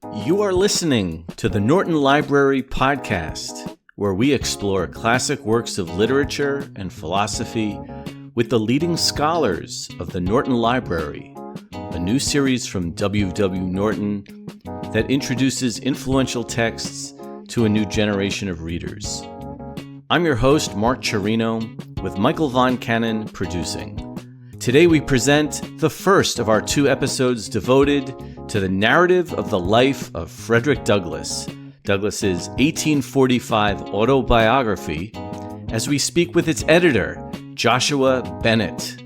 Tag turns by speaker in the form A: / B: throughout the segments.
A: You are listening to the Norton Library Podcast, where we explore classic works of literature and philosophy with the leading scholars of the Norton Library, a new series from W.W. Norton that introduces influential texts to a new generation of readers. I'm your host, Mark Chirino, with Michael Von Cannon producing. Today we present the first of our two episodes devoted to the narrative of the life of Frederick Douglass, Douglass's 1845 autobiography, as we speak with its editor, Joshua Bennett.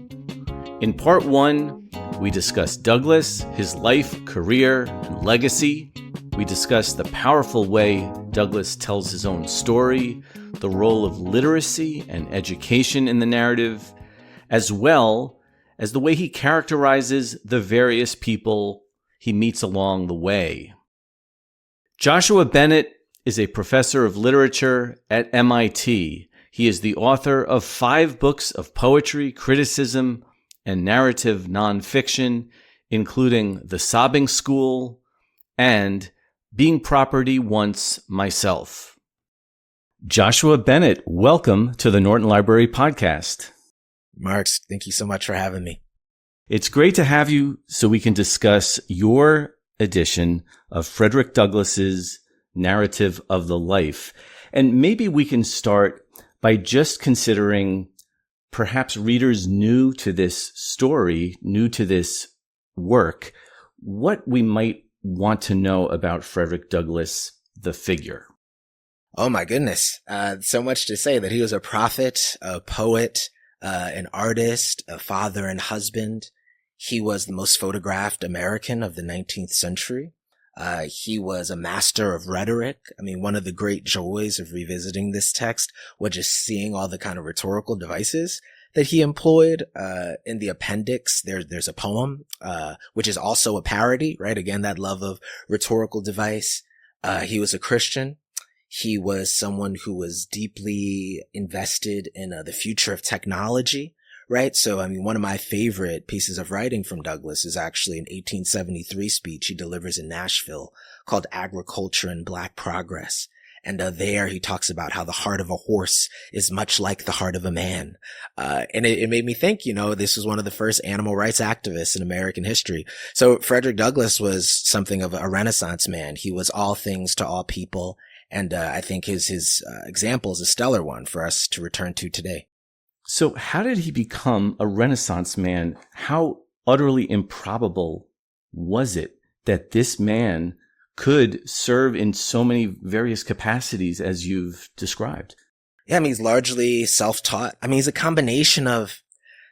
A: In part one, we discuss Douglass, his life, career, and legacy. We discuss the powerful way Douglass tells his own story, the role of literacy and education in the narrative, as well as the way he characterizes the various people he meets along the way. Joshua Bennett is a professor of literature at MIT. He is the author of 5 books of poetry, criticism, and narrative nonfiction, including The Sobbing School and Being Property Once Myself. Joshua Bennett, welcome to the Norton Library Podcast.
B: Marks, thank you so much for having me.
A: It's great to have you so we can discuss your edition of Frederick Douglass's narrative of the life. And maybe we can start by just considering perhaps readers new to this story, new to this work, what we might want to know about Frederick Douglass, the figure.
B: Oh my goodness. So much to say that he was a prophet, a poet, an artist, a father and husband. He was the most photographed American of the 19th century. He was a master of rhetoric. I mean, one of the great joys of revisiting this text was just seeing all the kind of rhetorical devices that he employed. In the appendix, there's a poem, which is also a parody, right? Again, that love of rhetorical device. He was a Christian. He was someone who was deeply invested in the future of technology, right? So, I mean, one of my favorite pieces of writing from Douglass is actually an 1873 speech he delivers in Nashville called Agriculture and Black Progress. And there he talks about how the heart of a horse is much like the heart of a man. And it made me think, this was one of the first animal rights activists in American history. So Frederick Douglass was something of a Renaissance man. He was all things to all people. And I think his example is a stellar one for us to return to today.
A: So how did he become a Renaissance man? How utterly improbable was it that this man could serve in so many various capacities as you've described?
B: Yeah, I mean, he's largely self-taught. I mean, he's a combination of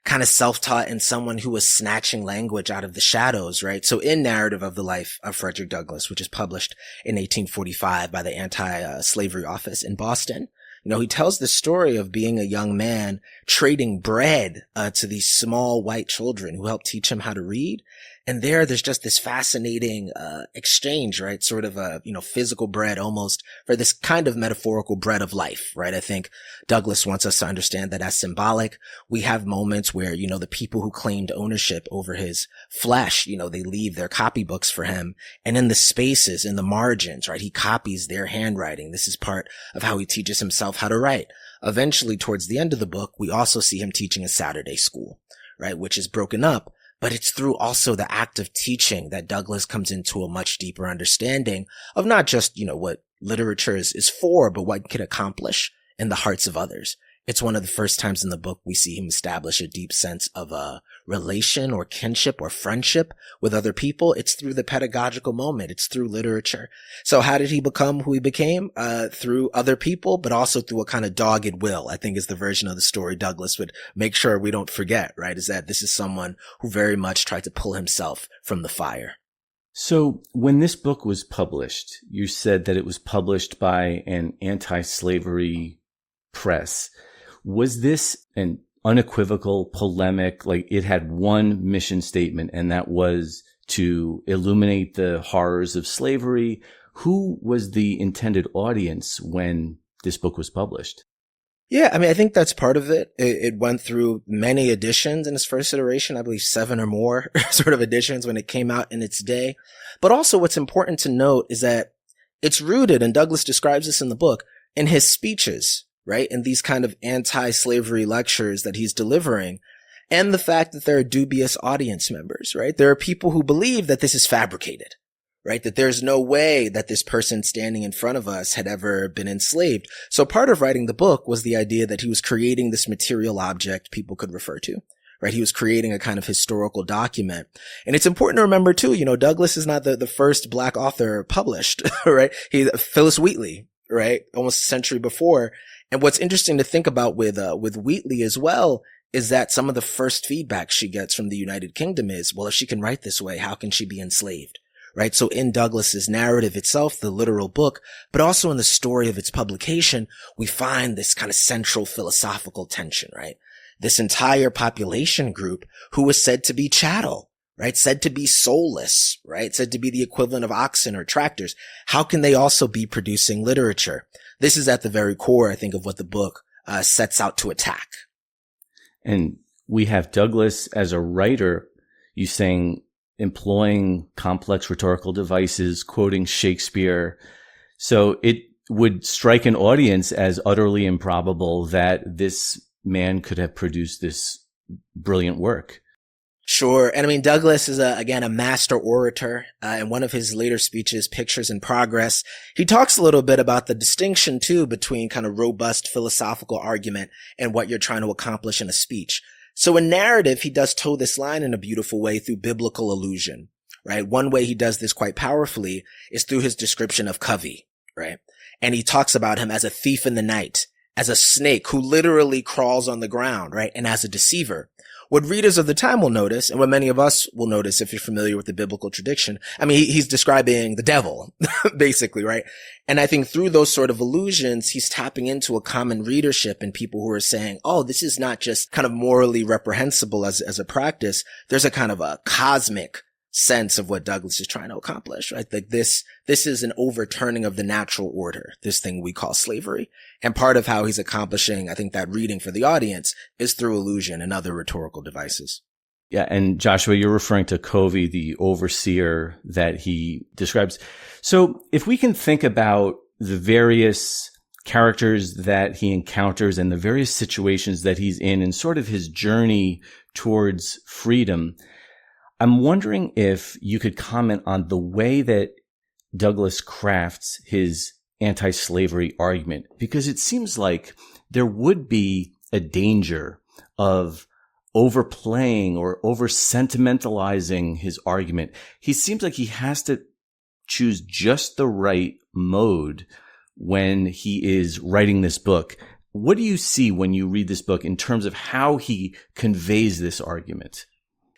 B: kind of self-taught and someone who was snatching language out of the shadows, right? So in Narrative of the Life of Frederick Douglass, which is published in 1845 by the Anti-Slavery Office in Boston, he tells the story of being a young man trading bread to these small white children who helped teach him how to read. And there's just this fascinating exchange, right? Sort of a, physical bread almost for this kind of metaphorical bread of life, right? I think Douglass wants us to understand that as symbolic. We have moments where, the people who claimed ownership over his flesh, they leave their copybooks for him. And in the spaces, in the margins, right? He copies their handwriting. This is part of how he teaches himself how to write. Eventually, towards the end of the book, we also see him teaching a Saturday school, right? Which is broken up. But it's through also the act of teaching that Douglass comes into a much deeper understanding of not just, what literature is for, but what it can accomplish in the hearts of others. It's one of the first times in the book we see him establish a deep sense of a relation or kinship or friendship with other people. It's through the pedagogical moment. It's through literature. So how did he become who he became? Through other people, but also through a kind of dogged will, I think is the version of the story Douglass would make sure we don't forget, right? Is that this is someone who very much tried to pull himself from the fire.
A: So when this book was published, you said that it was published by an anti-slavery press. Was this an unequivocal polemic? Like it had one mission statement, and that was to illuminate the horrors of slavery. Who was the intended audience when this book was published?
B: Yeah, I mean, I think that's part of it. It went through many editions in its first iteration, I believe 7 or more sort of editions when it came out in its day. But also what's important to note is that it's rooted, and Douglass describes this in the book, in his speeches, right? In these kind of anti-slavery lectures that he's delivering, and the fact that there are dubious audience members, right? There are people who believe that this is fabricated, right? That there's no way that this person standing in front of us had ever been enslaved. So part of writing the book was the idea that he was creating this material object people could refer to, right? He was creating a kind of historical document. And it's important to remember too, Douglass is not the first Black author published, right? Phyllis Wheatley, right? Almost a century before. And what's interesting to think about with Wheatley as well is that some of the first feedback she gets from the United Kingdom is, well, if she can write this way, how can she be enslaved? Right? So in Douglass's narrative itself, the literal book, but also in the story of its publication, we find this kind of central philosophical tension, right? This entire population group who was said to be chattel, right? Said to be soulless, right? Said to be the equivalent of oxen or tractors. How can they also be producing literature? This is at the very core, I think, of what the book sets out to attack.
A: And we have Douglass as a writer, you saying, employing complex rhetorical devices, quoting Shakespeare. So it would strike an audience as utterly improbable that this man could have produced this brilliant work.
B: Sure. And I mean, Douglass is again, a master orator. In one of his later speeches, Pictures in Progress, he talks a little bit about the distinction too between kind of robust philosophical argument and what you're trying to accomplish in a speech. So in narrative, he does toe this line in a beautiful way through biblical allusion, right? One way he does this quite powerfully is through his description of Covey, right? And he talks about him as a thief in the night, as a snake who literally crawls on the ground, right? And as a deceiver. What readers of the time will notice, and what many of us will notice if you're familiar with the biblical tradition, I mean, he's describing the devil, basically, right? And I think through those sort of allusions, he's tapping into a common readership and people who are saying, oh, this is not just kind of morally reprehensible as a practice. There's a kind of a cosmic sense of what Douglass is trying to accomplish, right? Like this is an overturning of the natural order, this thing we call slavery. And part of how he's accomplishing, I think, that reading for the audience is through allusion and other rhetorical devices.
A: Yeah. And Joshua, you're referring to Covey, the overseer that he describes. So if we can think about the various characters that he encounters and the various situations that he's in and sort of his journey towards freedom, I'm wondering if you could comment on the way that Douglass crafts his anti-slavery argument, because it seems like there would be a danger of overplaying or over-sentimentalizing his argument. He seems like he has to choose just the right mode when he is writing this book. What do you see when you read this book in terms of how he conveys this argument?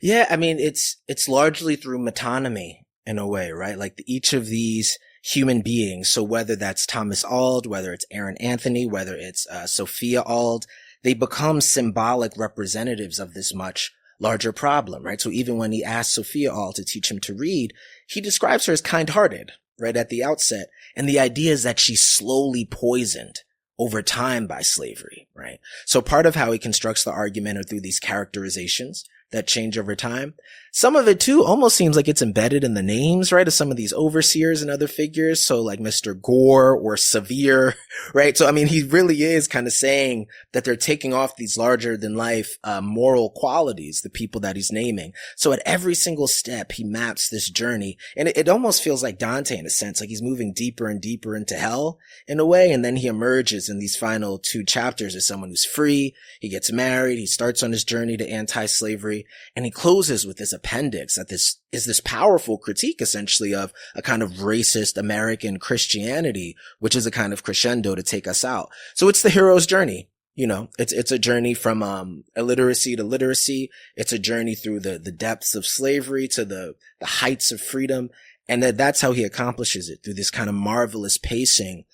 B: Yeah, I mean, it's largely through metonymy in a way, right? Like each of these human beings. So whether that's Thomas Auld, whether it's Aaron Anthony, whether it's Sophia Auld, they become symbolic representatives of this much larger problem, right? So even when he asks Sophia Auld to teach him to read, he describes her as kind-hearted, right, at the outset. And the idea is that she's slowly poisoned over time by slavery, right? So part of how he constructs the argument are through these characterizations that change over time. Some of it too almost seems like it's embedded in the names, right, of some of these overseers and other figures. So like Mr. Gore or Sevier, right? So I mean, he really is kind of saying that they're taking off these larger than life moral qualities, the people that he's naming. So at every single step, he maps this journey, and it almost feels like Dante in a sense, like he's moving deeper and deeper into hell in a way. And then he emerges in these final 2 chapters as someone who's free. He gets married. He starts on his journey to anti-slavery, and he closes with this appendix that this is this powerful critique essentially of a kind of racist American Christianity, which is a kind of crescendo to take us out. So it's the hero's journey. You know, it's a journey from illiteracy to literacy. It's a journey through the depths of slavery to the heights of freedom. And that's how he accomplishes it, through this kind of marvelous pacing,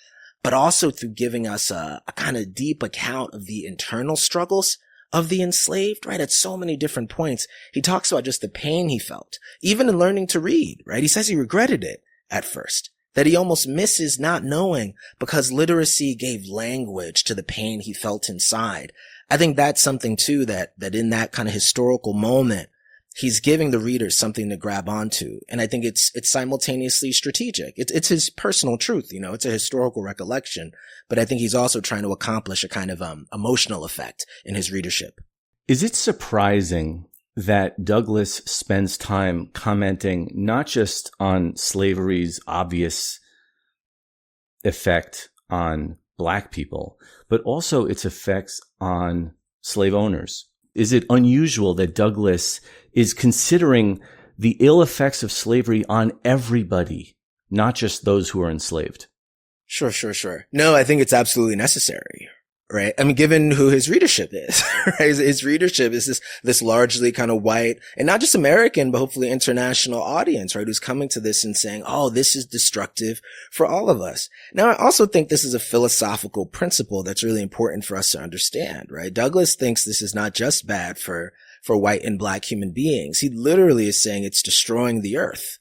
B: but also through giving us a kind of deep account of the internal struggles of the enslaved, right? At so many different points. He talks about just the pain he felt, even in learning to read, right? He says he regretted it at first, that he almost misses not knowing because literacy gave language to the pain he felt inside. I think that's something too that in that kind of historical moment, he's giving the reader something to grab onto. And I think it's simultaneously strategic. It's his personal truth, it's a historical recollection, but I think he's also trying to accomplish a kind of emotional effect in his readership.
A: Is it surprising that Douglass spends time commenting not just on slavery's obvious effect on Black people, but also its effects on slave owners? Is it unusual that Douglass is considering the ill effects of slavery on everybody, not just those who are enslaved?
B: Sure. No, I think it's absolutely necessary. Right. I mean, given who his readership is, right? His readership is this largely kind of white and not just American, but hopefully international audience, right? Who's coming to this and saying, oh, this is destructive for all of us. Now, I also think this is a philosophical principle that's really important for us to understand, right? Douglass thinks this is not just bad for white and Black human beings. He literally is saying it's destroying the earth.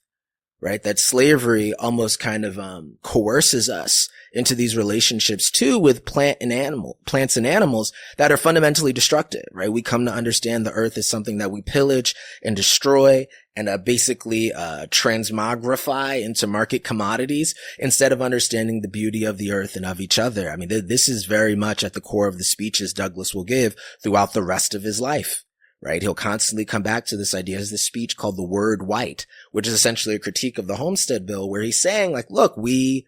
B: Right? That slavery almost kind of, coerces us into these relationships too with plants and animals that are fundamentally destructive, right? We come to understand the earth as something that we pillage and destroy and, basically, transmogrify into market commodities instead of understanding the beauty of the earth and of each other. I mean, this is very much at the core of the speeches Douglass will give throughout the rest of his life. Right? He'll constantly come back to this idea. There's this speech called The Word White, which is essentially a critique of the Homestead Bill, where he's saying, like, look, we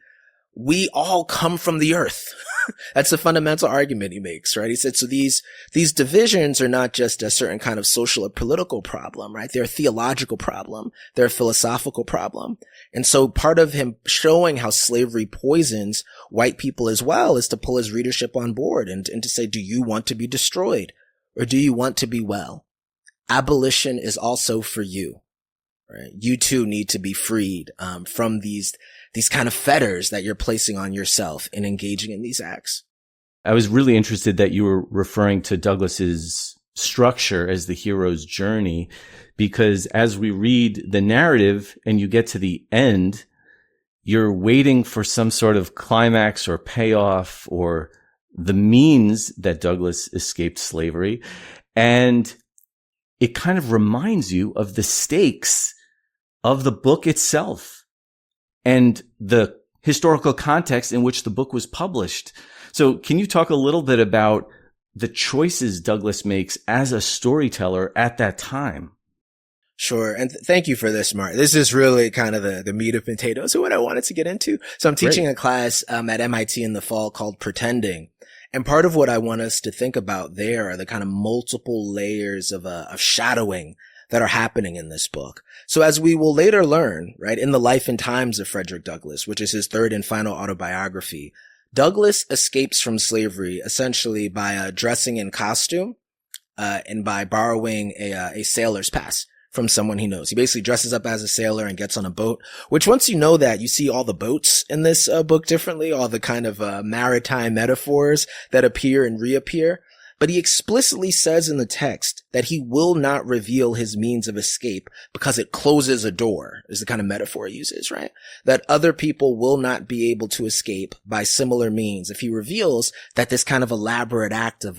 B: all come from the earth. That's the fundamental argument he makes, right? He said, so these divisions are not just a certain kind of social or political problem, right? They're a theological problem. They're a philosophical problem. And so part of him showing how slavery poisons white people as well is to pull his readership on board and to say, do you want to be destroyed? Or do you want to be well? Abolition is also for you, right? You too need to be freed from these kind of fetters that you're placing on yourself in engaging in these acts.
A: I was really interested that you were referring to Douglass's structure as the hero's journey, because as we read the narrative and you get to the end, you're waiting for some sort of climax or payoff or the means that Douglass escaped slavery. And it kind of reminds you of the stakes of the book itself and the historical context in which the book was published. So can you talk a little bit about the choices Douglass makes as a storyteller at that time?
B: Sure. And thank you for this, Mark. This is really kind of the meat and potatoes of what I wanted to get into. So I'm teaching a class at MIT in the fall called Pretending. And part of what I want us to think about there are the kind of multiple layers of shadowing that are happening in this book. So as we will later learn, right, in the life and times of Frederick Douglass, which is his third and final autobiography, Douglass escapes from slavery essentially by dressing in costume and by borrowing a sailor's pass from someone he knows. He basically dresses up as a sailor and gets on a boat, which once you know that, you see all the boats in this book differently, all the kind of maritime metaphors that appear and reappear. But he explicitly says in the text that he will not reveal his means of escape because it closes a door, is the kind of metaphor he uses, right? That other people will not be able to escape by similar means if he reveals that this kind of elaborate act of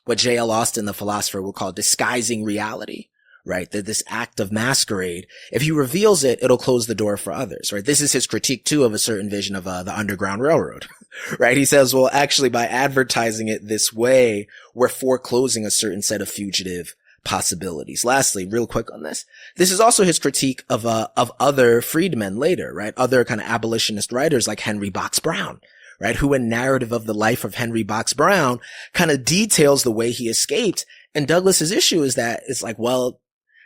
B: what J.L. Austin, the philosopher, would call disguising reality, right? That this act of masquerade, if he reveals it, it'll close the door for others, right? This is his critique too of a certain vision of the Underground Railroad, right? He says, well, actually by advertising it this way, we're foreclosing a certain set of fugitive possibilities. Lastly, real quick on this is also his critique of other freedmen later, right? Other kind of abolitionist writers like Henry Box Brown, right? Who in Narrative of the Life of Henry Box Brown kind of details the way he escaped. And Douglass's issue is that it's like, well,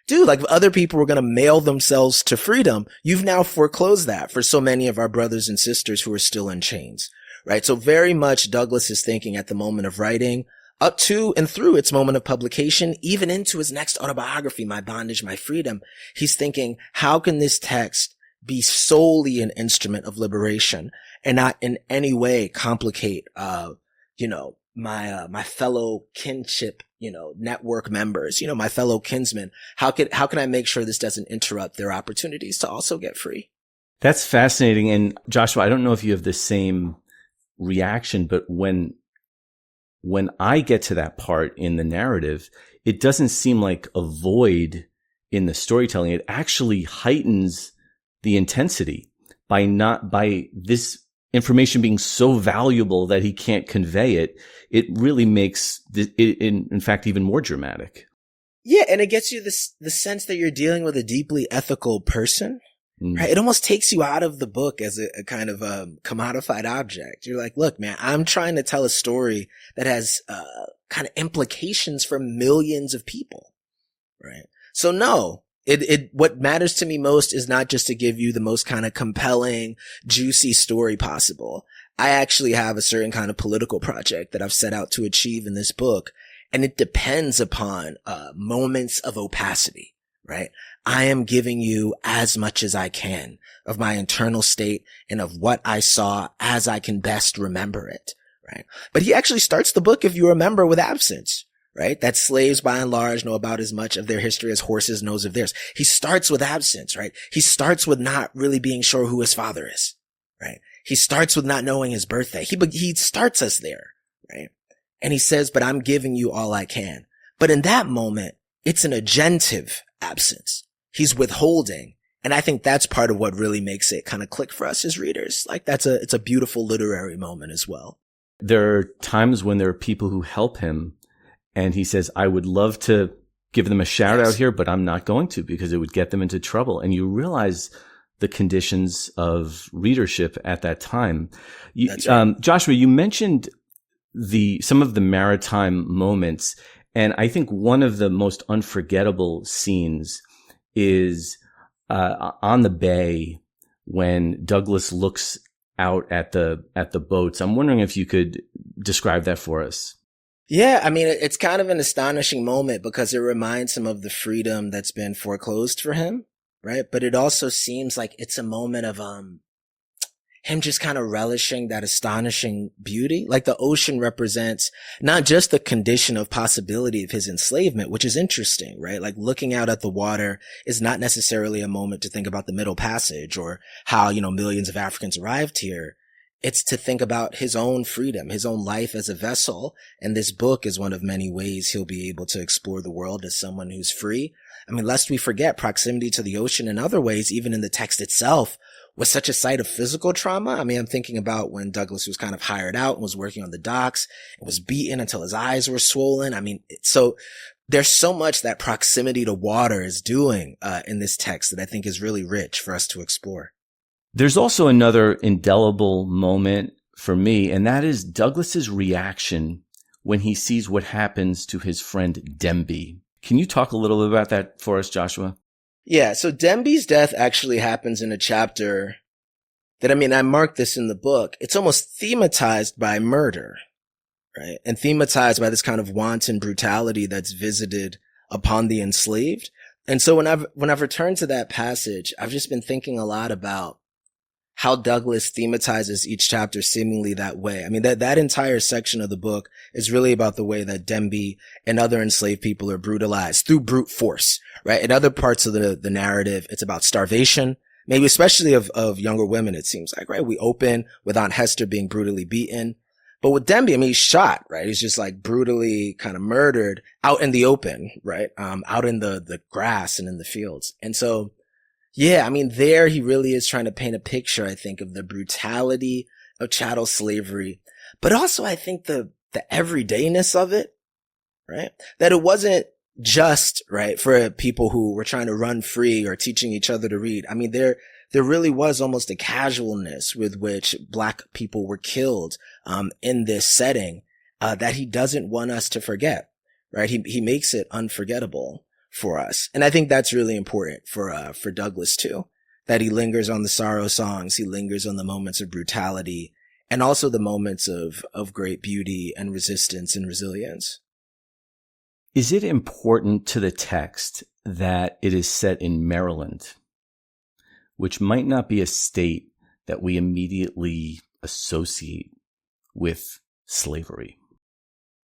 B: dude, like if other people were going to mail themselves to freedom, you've now foreclosed that for so many of our brothers and sisters who are still in chains, right? So very much Douglass is thinking at the moment of writing up to and through its moment of publication, even into his next autobiography, My Bondage, My Freedom. He's thinking, how can this text be solely an instrument of liberation and not in any way complicate, my fellow kinship, network members, my fellow kinsmen? How can I make sure this doesn't interrupt their opportunities to also get free?
A: That's fascinating. And Joshua, I don't know if you have the same reaction, but when I get to that part in the narrative, it doesn't seem like a void in the storytelling. It actually heightens the intensity by this information being so valuable that he can't convey it. It really makes it, in fact, even more dramatic.
B: Yeah, and it gets you the sense that you're dealing with a deeply ethical person. Right. It almost takes you out of the book as a kind of commodified object. You're like, look, man, I'm trying to tell a story that has kind of implications for millions of people. Right. So no, what matters to me most is not just to give you the most kind of compelling, juicy story possible. I actually have a certain kind of political project that I've set out to achieve in this book. And it depends upon moments of opacity. Right. I am giving you as much as I can of my internal state and of what I saw as I can best remember it. Right. But he actually starts the book, if you remember, with absence. Right. That slaves by and large know about as much of their history as horses knows of theirs. He starts with absence. Right. He starts with not really being sure who his father is. Right. He starts with not knowing his birthday. He starts us there. Right. And he says, but I'm giving you all I can. But in that moment, it's an agentive absence. He's withholding. And I think that's part of what really makes it kind of click for us as readers. Like it's a beautiful literary moment as well.
A: There are times when there are people who help him and he says, I would love to give them a shout out here, but I'm not going to because it would get them into trouble. And you realize the conditions of readership at that time.
B: That's right.
A: Joshua, you mentioned some of the maritime moments. And I think one of the most unforgettable scenes is on the bay when Douglass looks out at the boats. I'm wondering if you could describe that for us.
B: Yeah, I mean, it's kind of an astonishing moment because it reminds him of the freedom that's been foreclosed for him, right? But it also seems like it's a moment of him just kind of relishing that astonishing beauty. Like the ocean represents not just the condition of possibility of his enslavement, which is interesting, right? Like looking out at the water is not necessarily a moment to think about the Middle Passage or how, millions of Africans arrived here. It's to think about his own freedom, his own life as a vessel. And this book is one of many ways he'll be able to explore the world as someone who's free. I mean, lest we forget proximity to the ocean in other ways, even in the text itself, was such a site of physical trauma. I mean, I'm thinking about when Douglass was kind of hired out and was working on the docks and was beaten until his eyes were swollen. I mean, so there's so much that proximity to water is doing in this text that I think is really rich for us to explore.
A: There's also another indelible moment for me, and that is Douglass's reaction when he sees what happens to his friend Demby. Can you talk a little bit about that for us, Joshua?
B: Yeah, so Demby's death actually happens in a chapter that, I marked this in the book. It's almost thematized by murder, right? And thematized by this kind of wanton brutality that's visited upon the enslaved. And so when I've returned to that passage, I've just been thinking a lot about how Douglass thematizes each chapter seemingly that way. I mean, that entire section of the book is really about the way that Demby and other enslaved people are brutalized through brute force, right? In other parts of the narrative, it's about starvation, maybe especially of younger women, it seems like, right? We open with Aunt Hester being brutally beaten. But with Demby, he's shot, right? He's just like brutally kind of murdered out in the open, right? Out in the grass and in the fields. And so, yeah, there he really is trying to paint a picture, I think, of the brutality of chattel slavery, but also I think the everydayness of it, right? That it wasn't just, right, for people who were trying to run free or teaching each other to read. There really was almost a casualness with which Black people were killed, in this setting, that he doesn't want us to forget, right? He makes it unforgettable for us. And I think that's really important for Douglass too, that he lingers on the sorrow songs. He lingers on the moments of brutality and also the moments of great beauty and resistance and resilience.
A: Is it important to the text that it is set in Maryland, which might not be a state that we immediately associate with slavery?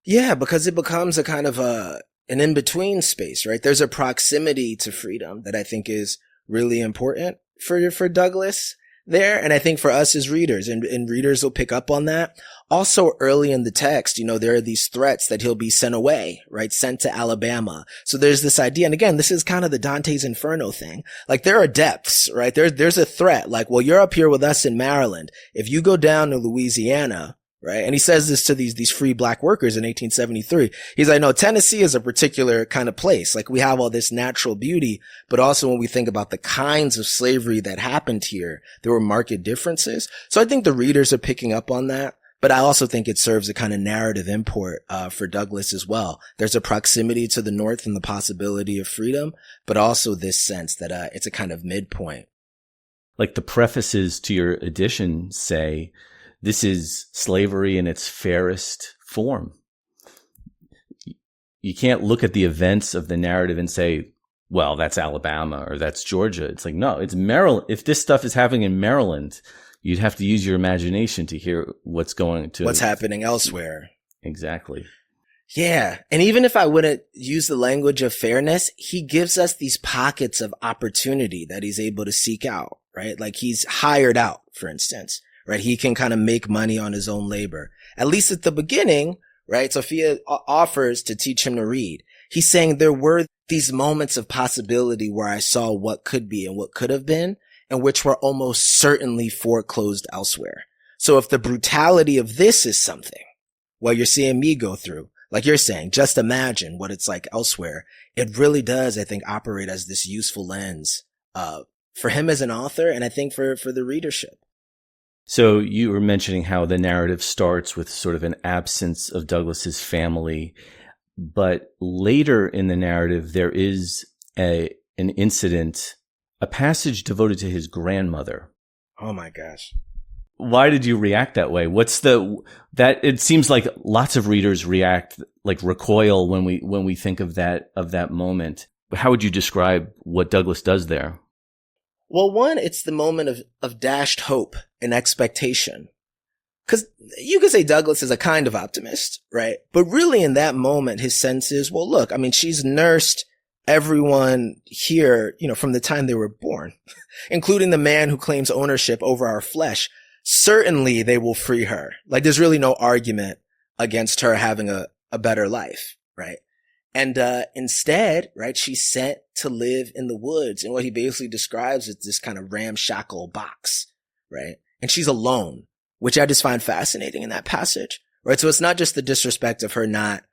B: Yeah, because it becomes a kind of an in-between space, right? There's a proximity to freedom that I think is really important for Douglass. there. And I think for us as readers, and readers will pick up on that. Also early in the text, there are these threats that he'll be sent away, right? Sent to Alabama. So there's this idea. And again, this is kind of the Dante's Inferno thing. Like there are depths, right? There's a threat. Like, well, you're up here with us in Maryland. If you go down to Louisiana, right? And he says this to these free black workers in 1873. He's like, no, Tennessee is a particular kind of place. Like we have all this natural beauty, but also when we think about the kinds of slavery that happened here, there were marked differences. So I think the readers are picking up on that. But I also think it serves a kind of narrative import, for Douglass as well. There's a proximity to the North and the possibility of freedom, but also this sense that, it's a kind of midpoint.
A: Like the prefaces to your edition say, this is slavery in its fairest form. You can't look at the events of the narrative and say, well, that's Alabama or that's Georgia. It's like, no, it's Maryland. If this stuff is happening in Maryland, you'd have to use your imagination to hear what's happening elsewhere. Exactly.
B: Yeah. And even if I wouldn't use the language of fairness, he gives us these pockets of opportunity that he's able to seek out, right? Like he's hired out, for instance, right? He can kind of make money on his own labor. At least at the beginning, right? Sophia offers to teach him to read. He's saying there were these moments of possibility where I saw what could be and what could have been, and which were almost certainly foreclosed elsewhere. So if the brutality of this is something, well, you're seeing me go through, like you're saying, just imagine what it's like elsewhere. It really does, I think, operate as this useful lens, for him as an author, and I think for the readership.
A: So you were mentioning how the narrative starts with sort of an absence of Douglass's family, but later in the narrative, there is an incident, a passage devoted to his grandmother.
B: Oh my gosh.
A: Why did you react that way? It seems like lots of readers react, like recoil when we think of that moment. How would you describe what Douglass does there?
B: Well, one, it's the moment of dashed hope and expectation. Cause you could say Douglass is a kind of optimist, right? But really in that moment, his sense is, well, look, I mean, she's nursed everyone here, from the time they were born, including the man who claims ownership over our flesh. Certainly they will free her. Like there's really no argument against her having a better life, right? And, instead, right, she's sent to live in the woods. And what he basically describes is this kind of ramshackle box, right? And she's alone, which I just find fascinating in that passage, right? So it's not just the disrespect of her not,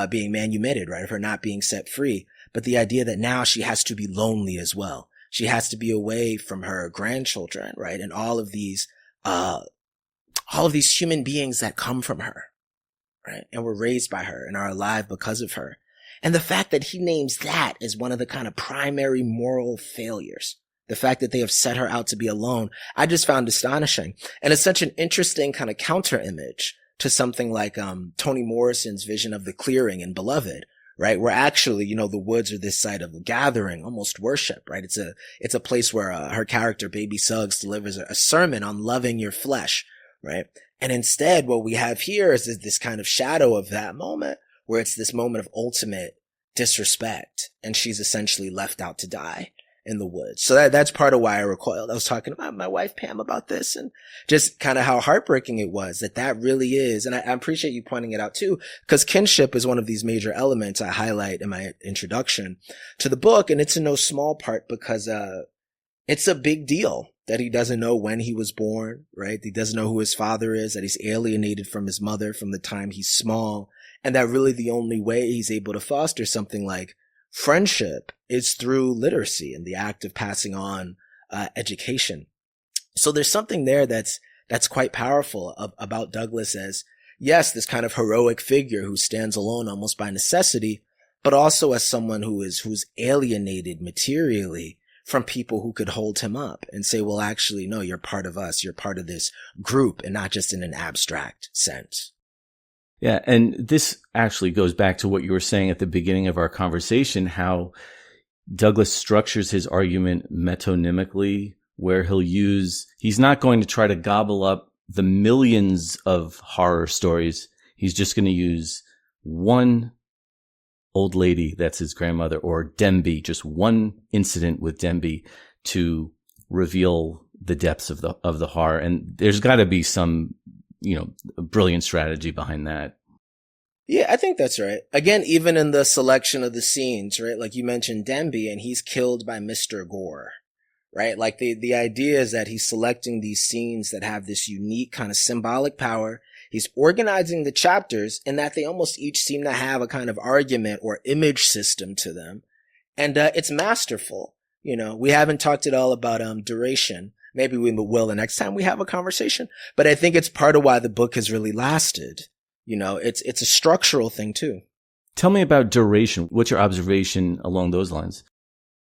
B: being manumitted, right? Of her not being set free, but the idea that now she has to be lonely as well. She has to be away from her grandchildren, right? And all of these human beings that come from her, right? And were raised by her and are alive because of her. And the fact that he names that as one of the kind of primary moral failures, the fact that they have set her out to be alone, I just found astonishing. And it's such an interesting kind of counter image to something like, Toni Morrison's vision of the clearing in Beloved, right? Where actually, the woods are this site of gathering, almost worship, right? It's a place where, her character, Baby Suggs, delivers a sermon on loving your flesh, right? And instead, what we have here is this kind of shadow of that moment, where it's this moment of ultimate disrespect, and she's essentially left out to die in the woods. So that's part of why I recoiled. I was talking about my wife, Pam, about this, and just kind of how heartbreaking it was that really is. And I appreciate you pointing it out too, because kinship is one of these major elements I highlight in my introduction to the book. And it's in no small part because, it's a big deal that he doesn't know when he was born, right? He doesn't know who his father is, that he's alienated from his mother from the time he's small. And that really the only way he's able to foster something like friendship is through literacy and the act of passing on education. So there's something there that's quite powerful about Douglass as, yes, this kind of heroic figure who stands alone almost by necessity, but also as someone who's alienated materially from people who could hold him up and say, well, actually, no, you're part of us. You're part of this group and not just in an abstract sense.
A: Yeah, and this actually goes back to what you were saying at the beginning of our conversation, how Douglass structures his argument metonymically, where he's not going to try to gobble up the millions of horror stories. He's just going to use one old lady, that's his grandmother, or Demby, just one incident with Demby to reveal the depths of the horror. And there's got to be some, brilliant strategy behind that.
B: Yeah, I think that's right. Again, even in the selection of the scenes, right? Like you mentioned Denby, and he's killed by Mr. Gore, right? Like the idea is that he's selecting these scenes that have this unique kind of symbolic power. He's organizing the chapters in that they almost each seem to have a kind of argument or image system to them. And it's masterful. We haven't talked at all about duration. Maybe we will the next time we have a conversation. But I think it's part of why the book has really lasted. It's a structural thing too.
A: Tell me about duration. What's your observation along those lines?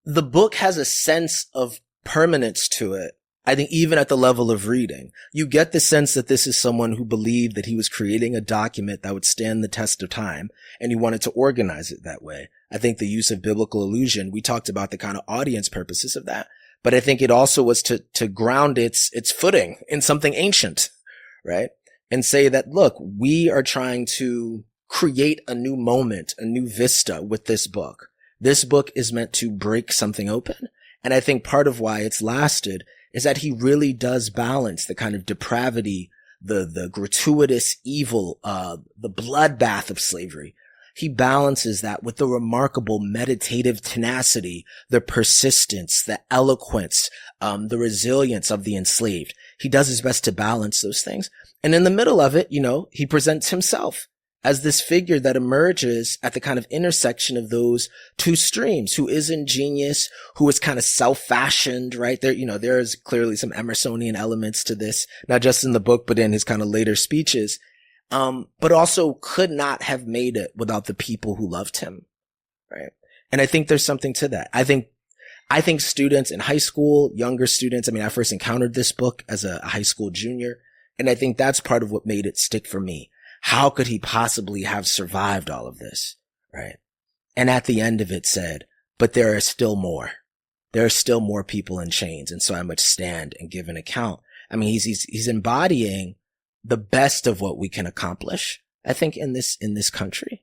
B: The book has a sense of permanence to it. I think even at the level of reading, you get the sense that this is someone who believed that he was creating a document that would stand the test of time, and he wanted to organize it that way. I think the use of biblical allusion, we talked about the kind of audience purposes of that, but I think it also was to ground its footing in something ancient, right? And say that, look, we are trying to create a new moment, a new vista with this book. This book is meant to break something open. And I think part of why it's lasted is that he really does balance the kind of depravity, the gratuitous evil, the bloodbath of slavery. He balances that with the remarkable meditative tenacity, the persistence, the eloquence, the resilience of the enslaved. He does his best to balance those things. And in the middle of it, he presents himself as this figure that emerges at the kind of intersection of those two streams, who is ingenious, who is kind of self-fashioned, right? There is clearly some Emersonian elements to this, not just in the book, but in his kind of later speeches. But also could not have made it without the people who loved him, right? And I think there's something to that. I think students in high school, younger students, I first encountered this book as a high school junior, and I think that's part of what made it stick for me. How could he possibly have survived all of this, right? And at the end of it said, but there are still more. There are still more people in chains, and so I must stand and give an account. He's embodying the best of what we can accomplish, I think, in this country.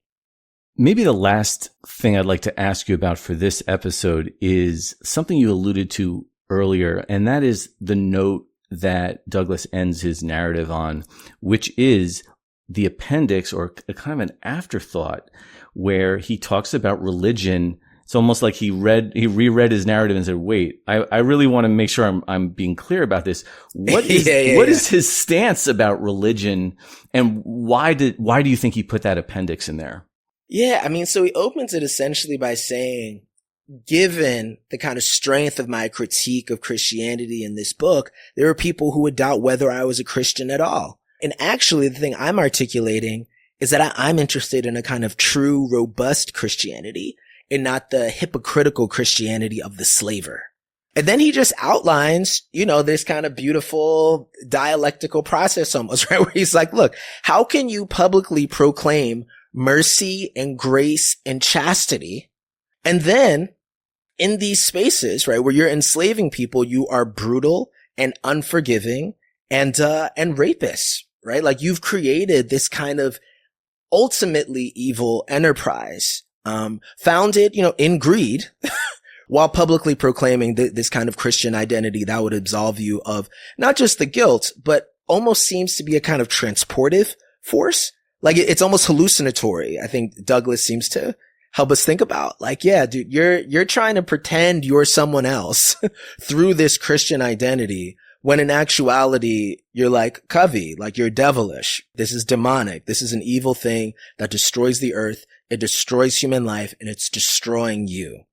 A: Maybe the last thing I'd like to ask you about for this episode is something you alluded to earlier, and that is the note that Douglass ends his narrative on, which is the appendix, or a kind of an afterthought, where he talks about religion. It's almost like he reread his narrative and said, wait, I really want to make sure I'm being clear about this. What is, what is his stance about religion, and why do you think he put that appendix in there?
B: Yeah. So he opens it essentially by saying, given the kind of strength of my critique of Christianity in this book, there are people who would doubt whether I was a Christian at all. And actually the thing I'm articulating is that I'm interested in a kind of true, robust Christianity, and not the hypocritical Christianity of the slaver. And then he just outlines, this kind of beautiful dialectical process almost, right? Where he's like, look, how can you publicly proclaim mercy and grace and chastity, and then in these spaces, right, where you're enslaving people, you are brutal and unforgiving and rapists, right? Like, you've created this kind of ultimately evil enterprise, founded, in greed, while publicly proclaiming this kind of Christian identity that would absolve you of not just the guilt, but almost seems to be a kind of transportive force. Like, it's almost hallucinatory. I think Douglass seems to help us think about, like, yeah, dude, you're trying to pretend you're someone else through this Christian identity, when in actuality, you're like Covey, like, you're devilish. This is demonic. This is an evil thing that destroys the earth. It destroys human life, and it's destroying you.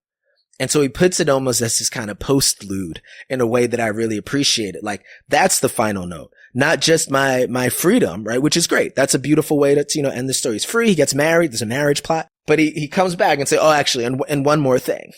B: And so he puts it almost as this kind of postlude in a way that I really appreciate it. Like, that's the final note, not just my freedom, right? Which is great. That's a beautiful way to, end the story. He's free. He gets married. There's a marriage plot, but he comes back and say, oh, actually, and one more thing.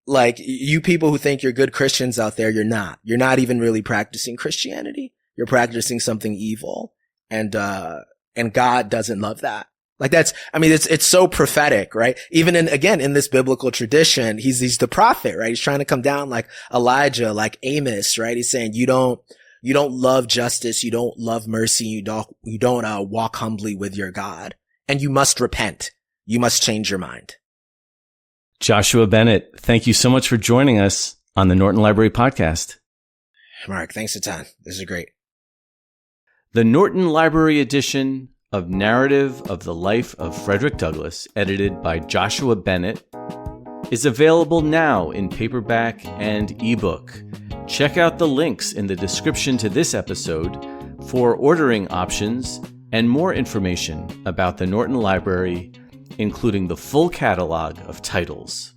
B: Like, you people who think you're good Christians out there, you're not. You're not even really practicing Christianity. You're practicing something evil. And God doesn't love that. Like, it's so prophetic, right? Even in this biblical tradition, he's the prophet, right? He's trying to come down like Elijah, like Amos, right? He's saying, you don't love justice. You don't love mercy. You don't walk humbly with your God, and you must repent. You must change your mind.
A: Joshua Bennett, thank you so much for joining us on the Norton Library Podcast.
B: Mark, thanks a ton. This is great.
A: The Norton Library edition of Narrative of the Life of Frederick Douglass, edited by Joshua Bennett, is available now in paperback and ebook. Check out the links in the description to this episode for ordering options and more information about the Norton Library, including the full catalog of titles.